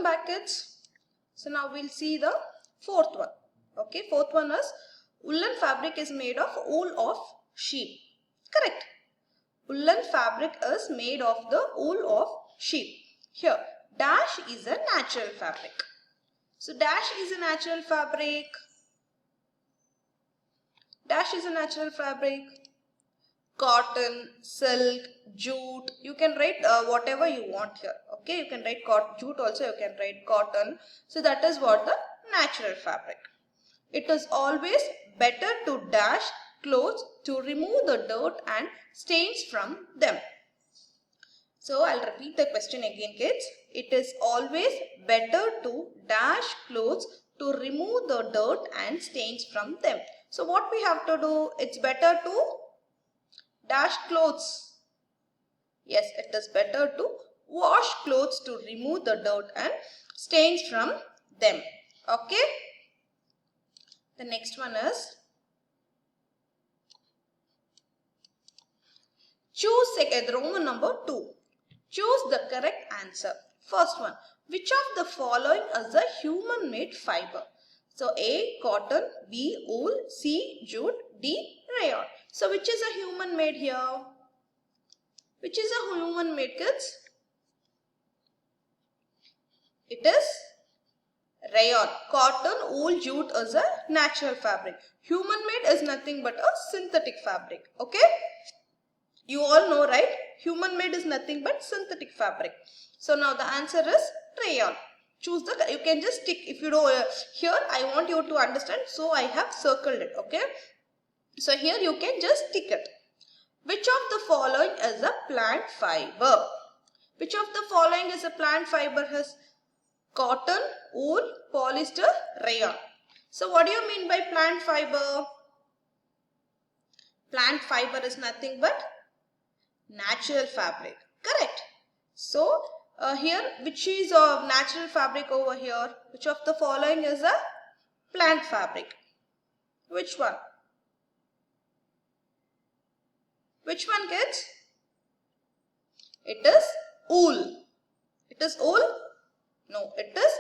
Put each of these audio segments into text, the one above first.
back, kids. So now we'll see the fourth one. Okay, fourth one is woolen fabric is made of wool of sheep. Correct. Woolen fabric is made of the wool of sheep. Here, dash is a natural fabric. So dash is a natural fabric. Dash is a natural fabric. Cotton, silk, jute. You can write whatever you want here. Okay, you can write jute also. You can write cotton. So that is what the natural fabric. It is always better to dash clothes to remove the dirt and stains from them. So I'll repeat the question again, kids. It is always better to dash clothes to remove the dirt and stains from them. So what we have to do? It's better to dash clothes. Yes, it is better to wash clothes to remove the dirt and stains from them. Okay. The next one is choose the Roman number 2. Choose the correct answer. First one, which of the following is a human made fiber? So A, cotton, B, wool, C, jute, D, rayon. So which is a human made here? Which is a human made, kids? It is rayon. Cotton, wool, jute is a natural fabric. Human made is nothing but a synthetic fabric. Okay? You all know, right? Human made is nothing but synthetic fabric. So now the answer is rayon. Choose the, you can just tick if you do here. I want you to understand, so I have circled it. Okay? So here you can just tick it. Which of the following is a plant fiber? Which of the following is a plant fiber? Has cotton, wool, polyester, rayon. So what do you mean by plant fiber? Plant fiber is nothing but natural fabric. Correct. So here, which is a natural fabric over here? Which of the following is a plant fabric? Which one? Which one, kids? It is wool. It is wool? No, it is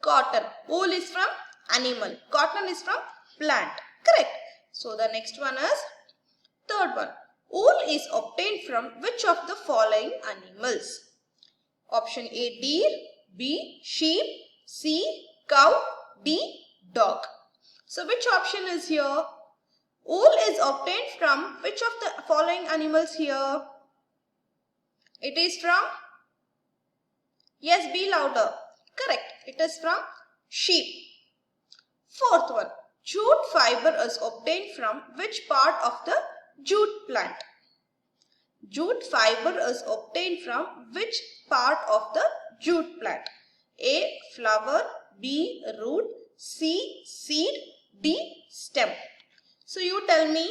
cotton. Wool is from animal. Cotton is from plant. Correct. So the next one is third one. Wool is obtained from which of the following animals? Option A, deer, B, sheep, C, cow, D, dog. So which option is here? Wool is obtained from which of the following animals here? It is from, yes, be louder. Correct. It is from sheep. Fourth one. Jute fiber is obtained from which part of the jute plant? Jute fiber is obtained from which part of the jute plant? A, flower, B, root, C, seed, D, stem. So you tell me,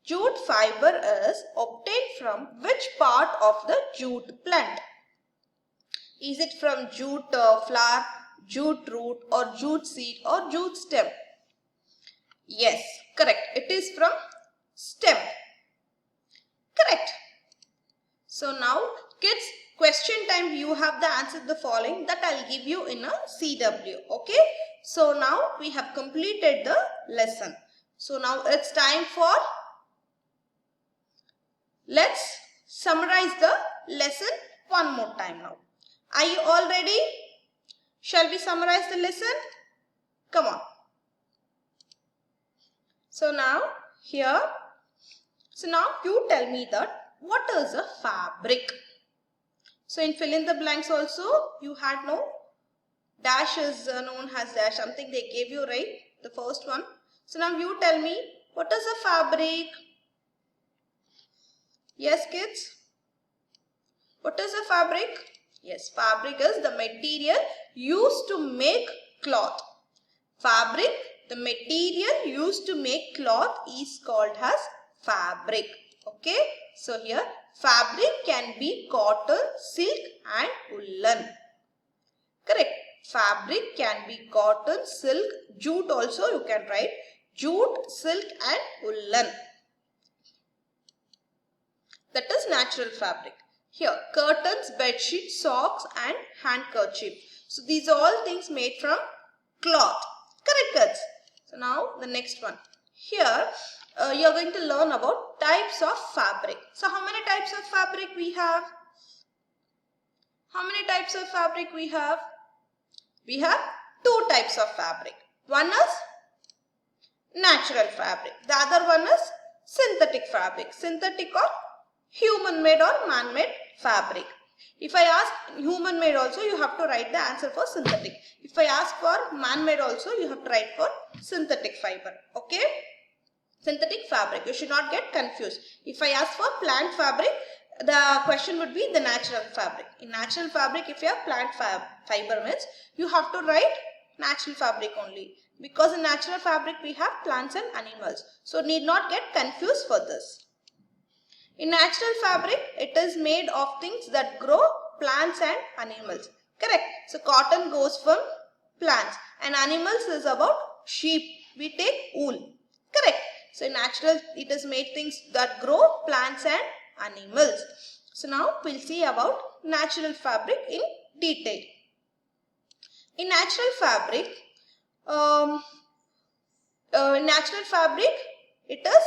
jute fiber is obtained from which part of the jute plant? Is it from jute flower, jute root, or jute seed, or jute stem? Yes, correct. It is from stem. Correct. So now, kids, question time. You have the answer to the following that I'll give you in a CW. Okay. So now we have completed the lesson. So now it's time for, let's summarize the lesson one more time now. Are you all ready? Shall we summarize the lesson? Come on. So now here, so now you tell me that what is a fabric? So in fill in the blanks also you had no dash is known as dash, something they gave you, right? The first one. So now you tell me what is a fabric? Yes, kids? What is a fabric? Yes, fabric is the material used to make cloth. Fabric, the material used to make cloth is called as fabric. Okay. So here fabric can be cotton, silk and woolen. Correct. Fabric can be cotton, silk, jute also you can write. Jute, silk and woolen. That is natural fabric. Here curtains, bedsheet, socks and handkerchief. So these are all things made from cloth. Correct, kids? So now the next one. Here you are going to learn about types of fabric. So how many types of fabric we have? How many types of fabric we have? We have two types of fabric. One is natural fabric. The other one is synthetic fabric. Synthetic or human-made or man-made fabric. If I ask human-made also, you have to write the answer for synthetic. If I ask for man-made also, you have to write for synthetic fiber. Okay? Synthetic fabric. You should not get confused. If I ask for plant fabric, the question would be the natural fabric. In natural fabric, if you have plant fiber means, you have to write natural fabric only. Because in natural fabric, we have plants and animals. So, need not get confused for this. In natural fabric, it is made of things that grow, plants and animals. Correct. So, cotton goes from plants and animals is about sheep. We take wool. Correct. So, in natural, it is made things that grow, plants and animals. So, now we will see about natural fabric in detail. In natural fabric, it is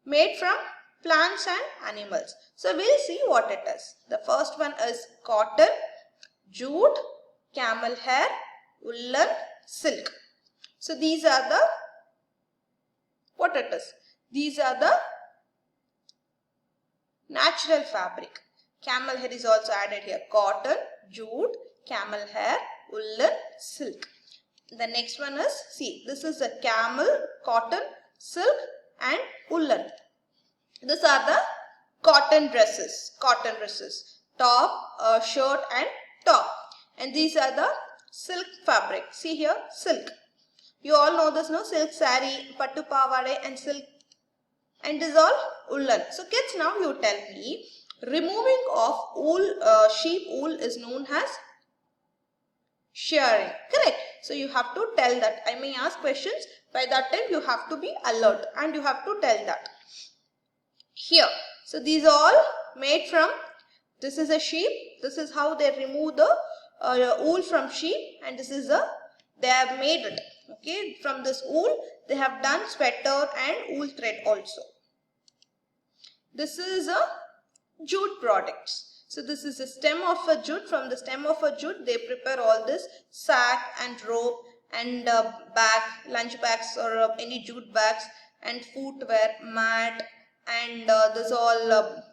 made from plants and animals. So, we will see what it is. The first one is cotton, jute, camel hair, woolen, silk. So, these are the, what it is? These are the natural fabric. Camel hair is also added here. Cotton, jute, camel hair, woolen, silk. The next one is, see, this is a camel, cotton, silk and woolen. These are the cotton dresses. Top, shirt and top. And these are the silk fabric. See here, silk. You all know this, no? Silk saree, pattu pavade and silk. And this is all woolen. So kids, now you tell me, removing of wool, sheep wool is known as shearing. Correct. So you have to tell that. I may ask questions. By that time you have to be alert and you have to tell that. Here. So these are all made from, this is a sheep. This is how they remove the wool from sheep, and this is they have made it. Okay. From this wool they have done sweater and wool thread also. This is a jute products. So this is the stem of a jute. From the stem of a jute, they prepare all this sack and rope and bag, lunch bags or any jute bags and footwear, mat, and this all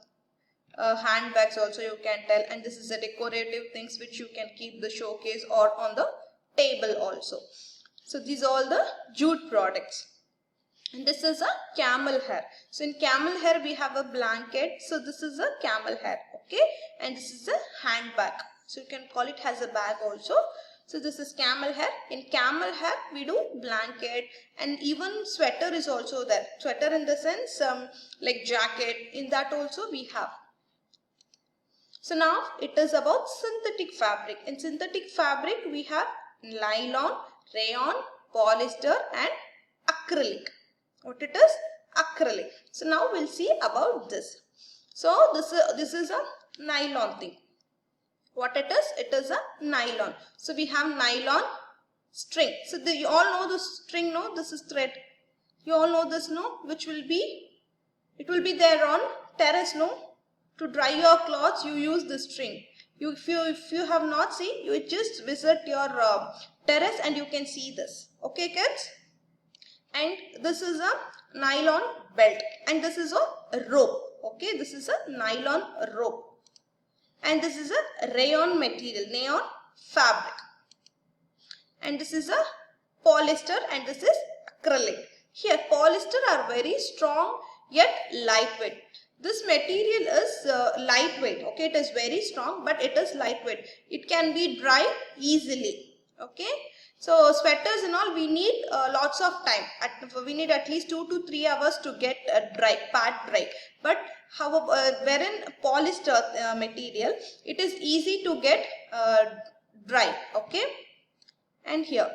handbags also you can tell. And this is the decorative things which you can keep the showcase or on the table also. So these are all the jute products. And this is a camel hair. So in camel hair we have a blanket. So this is a camel hair. Okay. And this is a handbag. So you can call it as a bag also. So this is camel hair. In camel hair we do blanket, and even sweater is also there. Sweater in the sense like jacket. In that also we have. So now it is about synthetic fabric. In synthetic fabric we have nylon, rayon, polyester and acrylic. What it is? Acrylic. So now we'll see about this. So this is a nylon thing. What it is? It is a nylon. So we have nylon string. So you all know the string, no? This is thread. You all know this, no? Which will be, it will be there on terrace, no? To dry your clothes, you use the string. If you have not seen, you just visit your terrace and you can see this. Okay, kids? And this is a nylon belt, and this is a rope. Okay, this is a nylon rope, and this is a rayon material, rayon fabric, and this is a polyester, and this is acrylic. Here polyester are very strong yet lightweight. This material is lightweight. Okay, it is very strong but it is lightweight. It can be dry easily. Okay. So sweaters and all, we need lots of time. We need at least 2 to 3 hours to get part dry. But however, wherein polyester material, it is easy to get dry. Okay. And here,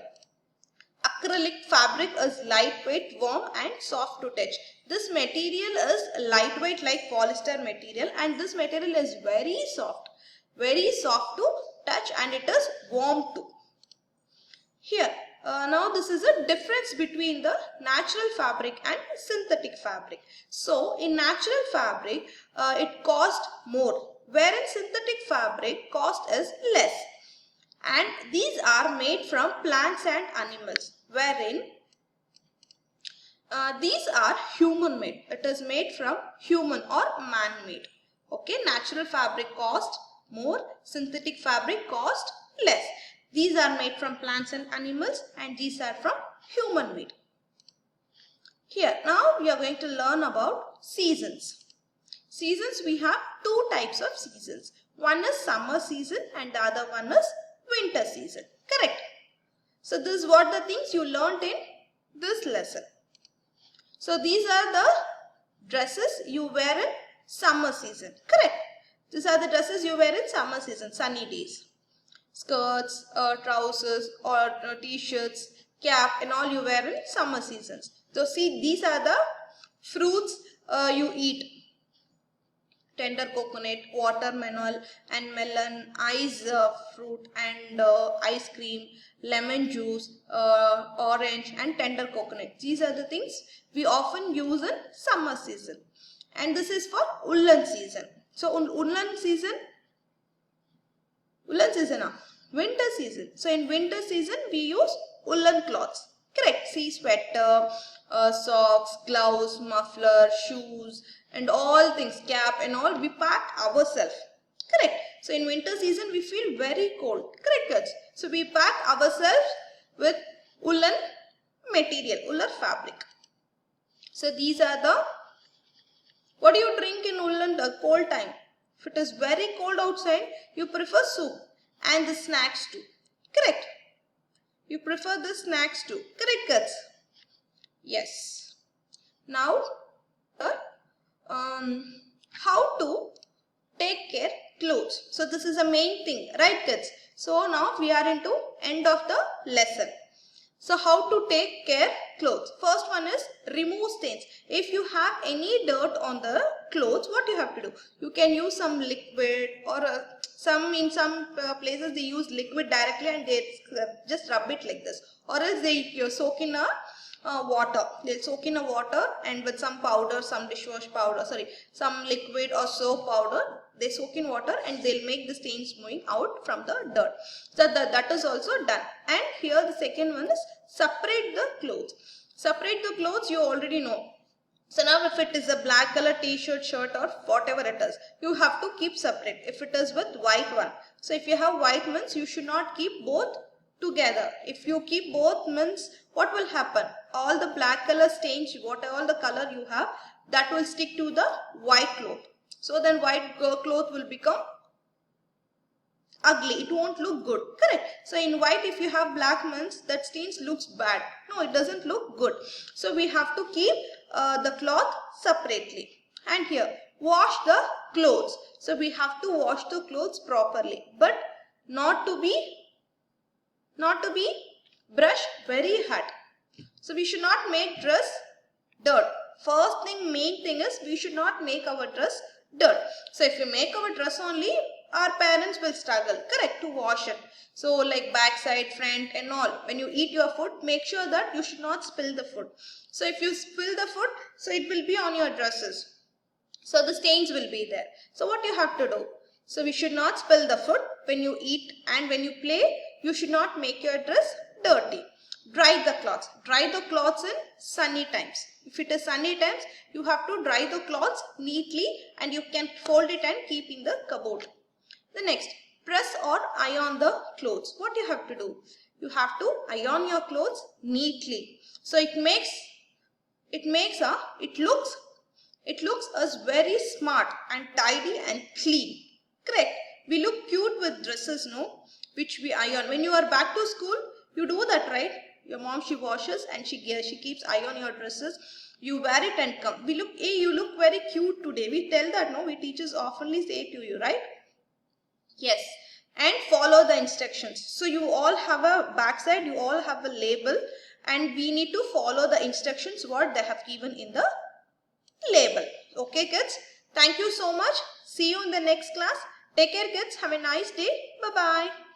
acrylic fabric is lightweight, warm and soft to touch. This material is lightweight like polyester material, and this material is very soft to touch and it is warm too. Here, now this is a difference between the natural fabric and synthetic fabric. So, in natural fabric, it cost more, wherein synthetic fabric cost is less. And these are made from plants and animals, wherein these are human made. It is made from human or man made. Okay, natural fabric cost more, synthetic fabric cost less. These are made from plants and animals and these are from human made. Here, now we are going to learn about seasons. Seasons, we have two types of seasons. One is summer season and the other one is winter season. Correct? So, this is what the things you learnt in this lesson. So, these are the dresses you wear in summer season. Correct? These are the dresses you wear in summer season, sunny days. Skirts, trousers or t-shirts, cap and all you wear in summer seasons. So, see, these are the fruits you eat. Tender coconut, watermelon and melon, ice fruit and ice cream, lemon juice, orange and tender coconut. These are the things we often use in summer season. And this is for woolen season. So, woolen season, winter season. So, in winter season we use woolen cloths. Correct. See, sweater, socks, gloves, muffler, shoes and all things, cap and all we pack ourselves. Correct. So, in winter season we feel very cold. Correct, kids? So, we pack ourselves with woolen material, woolen fabric. So, these are the, what do you drink in woolen cold time? If it is very cold outside, you prefer soup and the snacks too. Correct. You prefer the snacks too. Correct, kids? Yes. Now, how to take care clothes. So, this is the main thing, right, kids? So, now we are into end of the lesson. So, how to take care clothes? First one is remove stains. If you have any dirt on the clothes, what you have to do? You can use some liquid or in some places they use liquid directly and they just rub it like this. Or else you soak in a water. They'll soak in a water and with some powder, some dishwash powder, some liquid or soap powder. They soak in water and they'll make the stains moving out from the dirt. So that is also done. And here the second one is separate the clothes. Separate the clothes you already know. So now if it is a black color t-shirt, shirt or whatever it is, you have to keep separate. If it is with white one. So if you have white means you should not keep both together. If you keep both means what will happen? All the black color stains, all the color you have, that will stick to the white cloth. So then white cloth will become ugly. It won't look good. Correct. So in white if you have black means that stains looks bad. No, it doesn't look good. So we have to keep the cloth separately. And here wash the clothes. So we have to wash the clothes properly. But not to be brushed very hard. So we should not make dress dirt. First thing, main thing is we should not make our dress dirt. So if we make our dress only, our parents will struggle, correct, to wash it. So like backside, front and all. When you eat your food, make sure that you should not spill the food. So if you spill the food, so it will be on your dresses. So the stains will be there. So what you have to do? So we should not spill the food when you eat and when you play. You should not make your dress dirty. Dry the cloths. Dry the cloths in sunny times. If it is sunny times, you have to dry the cloths neatly and you can fold it and keep in the cupboard. The next, press or iron the clothes. What you have to do? You have to iron your clothes neatly. So it looks us very smart and tidy and clean. Correct? We look cute with dresses, no? Which we iron. When you are back to school, you do that, right? Your mom, she washes and she keeps eye on your dresses. You wear it and come. We look, hey, you look very cute today. We tell that, no? We teachers oftenly say to you, right? Yes. And follow the instructions. So you all have a backside, you all have a label and we need to follow the instructions what they have given in the label. Okay, kids? Thank you so much. See you in the next class. Take care kids. Have a nice day. Bye-bye.